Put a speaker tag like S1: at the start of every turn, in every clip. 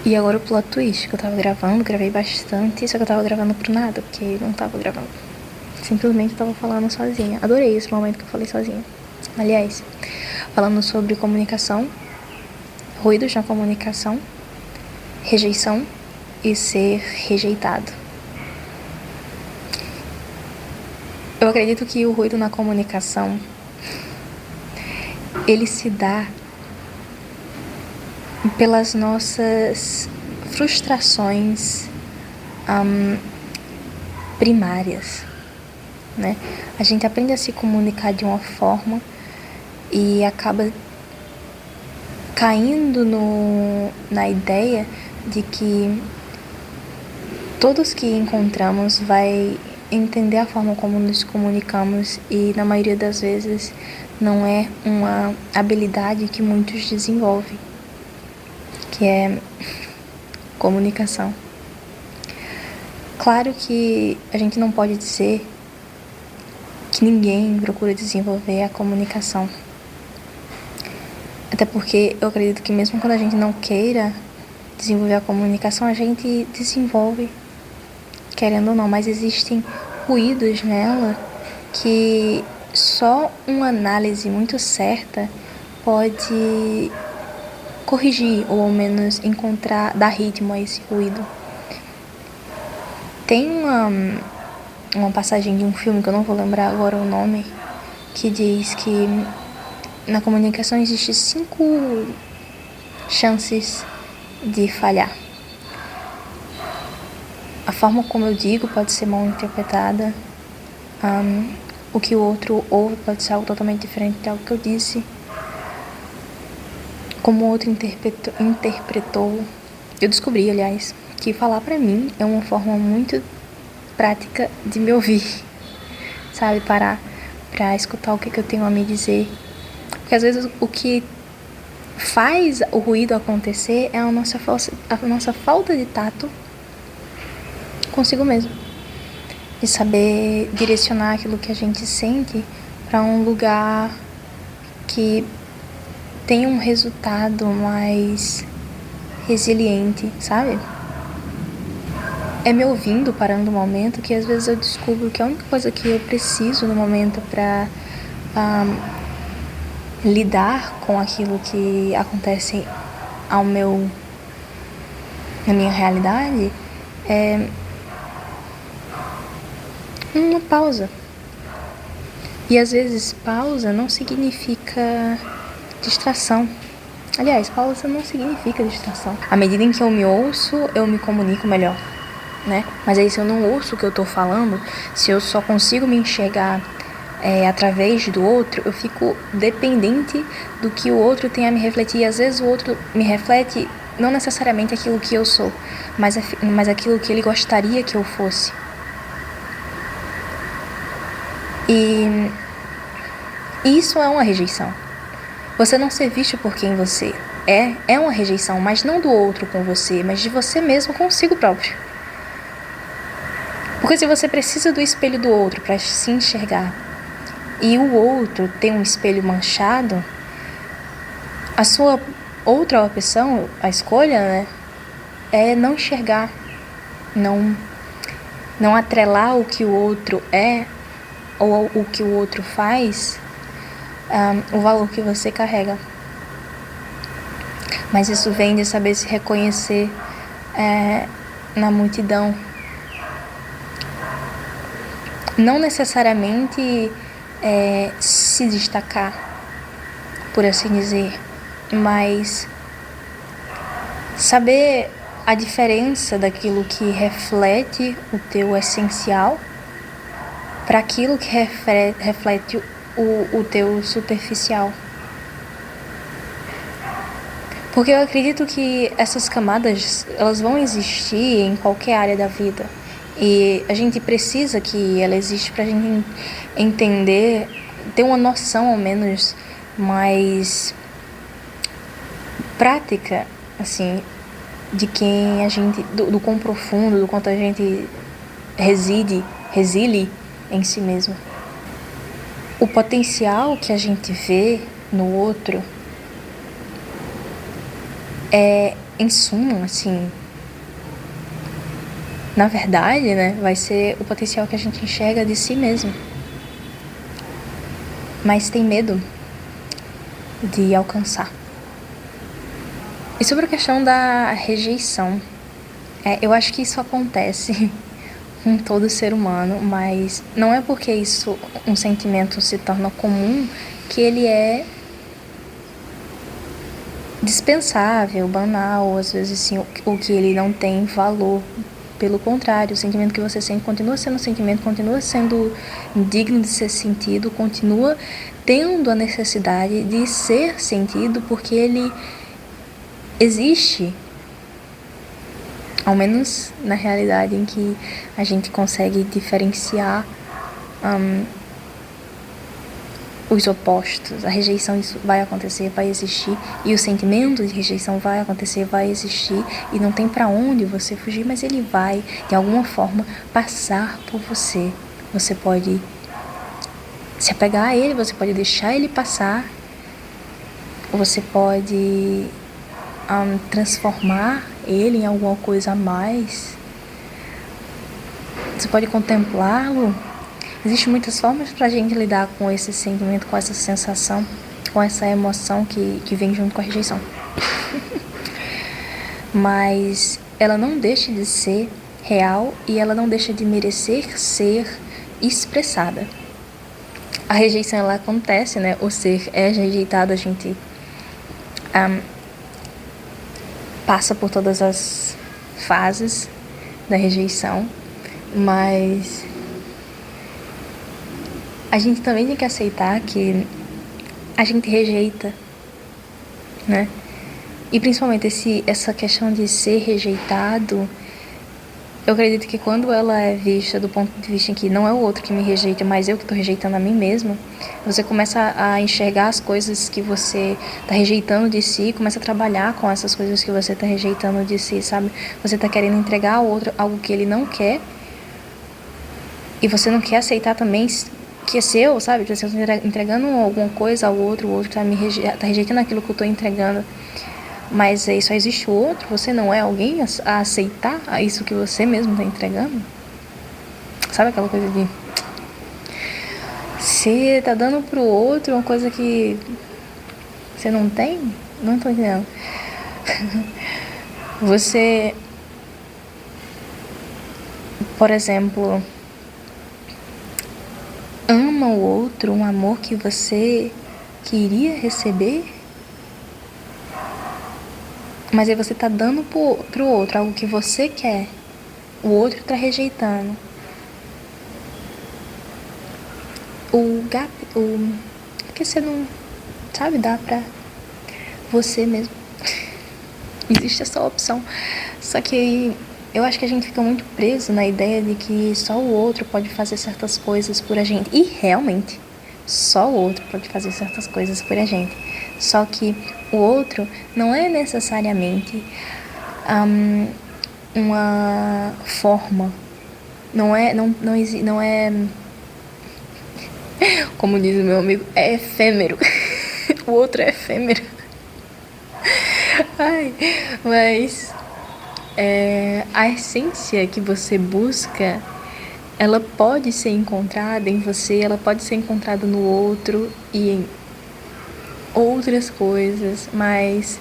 S1: E agora o plot twist, que eu tava gravando, gravei bastante, só que eu tava gravando pro nada, porque não tava gravando. Simplesmente eu tava falando sozinha. Adorei esse momento que eu falei sozinha. Aliás, falando sobre comunicação, ruídos na comunicação, rejeição e ser rejeitado. Eu acredito que o ruído na comunicação, ele se dá pelas nossas frustrações primárias, né? A gente aprende a se comunicar de uma forma e acaba caindo na ideia de que todos que encontramos vai entender a forma como nos comunicamos e na maioria das vezes não é uma habilidade que muitos desenvolvem, que é comunicação. Claro que a gente não pode dizer que ninguém procura desenvolver a comunicação. Até porque eu acredito que mesmo quando a gente não queira desenvolver a comunicação, a gente desenvolve, querendo ou não, mas existem ruídos nela que só uma análise muito certa pode corrigir ou ao menos dar ritmo a esse ruído. Tem uma passagem de um filme que eu não vou lembrar agora o nome, que diz que na comunicação existem 5 chances de falhar. A forma como eu digo pode ser mal interpretada, o que o outro ouve pode ser algo totalmente diferente de algo que eu disse, como o outro interpretou. Eu descobri, aliás, que falar pra mim é uma forma muito prática de me ouvir, sabe? Parar pra escutar o que eu tenho a me dizer. Porque às vezes o que faz o ruído acontecer é a nossa falta de tato consigo mesmo. De saber direcionar aquilo que a gente sente para um lugar que tenha um resultado mais resiliente, sabe? É me ouvindo, parando um momento, que às vezes eu descubro que a única coisa que eu preciso no momento para lidar com aquilo que acontece na minha realidade é uma pausa. E às vezes pausa não significa distração. Aliás, pausa não significa distração. À medida em que eu me ouço, eu me comunico melhor, né? Mas aí se eu não ouço o que eu tô falando, se eu só consigo me enxergar através do outro, eu fico dependente do que o outro tem a me refletir. E às vezes o outro me reflete não necessariamente aquilo que eu sou, mas aquilo que ele gostaria que eu fosse. E isso é uma rejeição. Você não ser visto por quem você é uma rejeição, mas não do outro com você, mas de você mesmo consigo próprio. Porque se você precisa do espelho do outro para se enxergar e o outro tem um espelho manchado, a sua outra opção, a escolha, né, é não enxergar, não atrelar o que o outro é ou o que o outro faz, o valor que você carrega. Mas isso vem de saber se reconhecer na multidão. Não necessariamente se destacar, por assim dizer, mas saber a diferença daquilo que reflete o teu essencial para aquilo que reflete o teu superficial. Porque eu acredito que essas camadas, elas vão existir em qualquer área da vida. E a gente precisa que ela exista pra gente entender, ter uma noção ao menos mais prática, assim, de quem a gente, do quão profundo, do quanto a gente resile em si mesmo. O potencial que a gente vê no outro Em suma, assim, na verdade, né, vai ser o potencial que a gente enxerga de si mesmo. Mas tem medo de alcançar. E sobre a questão da rejeição, eu acho que isso acontece com todo ser humano, mas não é porque isso, um sentimento se torna comum, que ele é dispensável, banal, às vezes sim, ou que ele não tem valor. Pelo contrário, o sentimento que você sente continua sendo um sentimento, continua sendo digno de ser sentido, continua tendo a necessidade de ser sentido, porque ele existe, ao menos na realidade em que a gente consegue diferenciar os opostos. A rejeição vai acontecer, vai existir, e o sentimento de rejeição vai acontecer, vai existir, e não tem para onde você fugir, mas ele vai, de alguma forma, passar por você. Você pode se apegar a ele, você pode deixar ele passar, ou você pode transformar ele em alguma coisa a mais. Você pode contemplá-lo. Existem muitas formas para a gente lidar com esse sentimento, com essa sensação, com essa emoção que vem junto com a rejeição. Mas ela não deixa de ser real e ela não deixa de merecer ser expressada. A rejeição, ela acontece, né? O ser é rejeitado, a gente passa por todas as fases da rejeição, mas a gente também tem que aceitar que a gente rejeita, né? E principalmente essa questão de ser rejeitado, eu acredito que quando ela é vista do ponto de vista em que não é o outro que me rejeita, mas eu que estou rejeitando a mim mesma, você começa a enxergar as coisas que você está rejeitando de si, começa a trabalhar com essas coisas que você está rejeitando de si, sabe? Você está querendo entregar ao outro algo que ele não quer, e você não quer aceitar também que é seu, sabe? Que você está entregando alguma coisa ao outro, o outro tá rejeitando aquilo que eu estou entregando. Mas aí só existe o outro, você não é alguém a aceitar isso que você mesmo está entregando? Sabe aquela coisa de você tá dando pro outro uma coisa que você não tem? Não tô entendendo. Você, por exemplo, ama o outro, um amor que você queria receber, mas aí você tá dando pro outro algo que você quer, o outro tá rejeitando. Porque você não, sabe, dá pra você mesmo. Existe essa opção. Só que eu acho que a gente fica muito preso na ideia de que só o outro pode fazer certas coisas por a gente. E realmente, só o outro pode fazer certas coisas por a gente. Só que o outro não é necessariamente uma forma. Não é como diz o meu amigo, é efêmero. O outro é efêmero. Ai, mas a essência que você busca, ela pode ser encontrada em você, ela pode ser encontrada no outro e em outras coisas, mas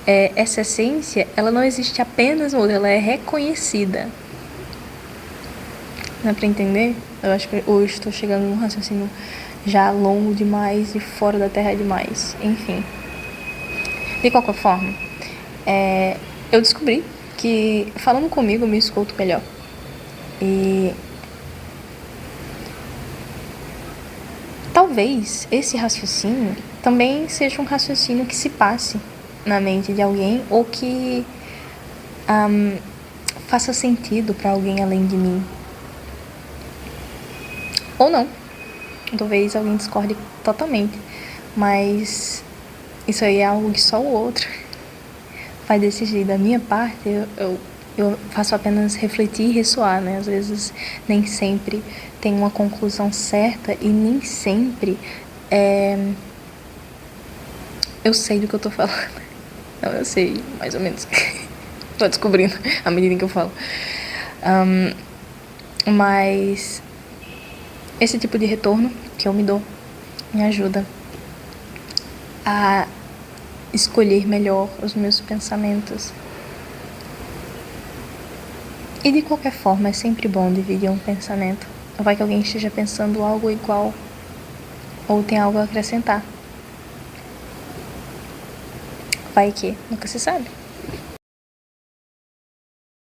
S1: essa essência, ela não existe apenas no outro, ela é reconhecida. Dá pra entender? Eu acho que hoje estou chegando num raciocínio já longo demais e fora da terra demais. Enfim. De qualquer forma, eu descobri que falando comigo eu me escuto melhor. E talvez esse raciocínio também seja um raciocínio que se passe na mente de alguém ou que faça sentido para alguém além de mim. Ou não. Talvez alguém discorde totalmente. Mas isso aí é algo que só o outro vai decidir. Da minha parte, eu faço apenas refletir e ressoar, né? Às vezes nem sempre tem uma conclusão certa e nem sempre eu sei do que eu tô falando. Não, eu sei, mais ou menos. Tô descobrindo à medida que eu falo. Mas esse tipo de retorno que eu me dou me ajuda a escolher melhor os meus pensamentos. E de qualquer forma, é sempre bom dividir um pensamento. Vai que alguém esteja pensando algo igual ou tem algo a acrescentar. Vai que, nunca se sabe.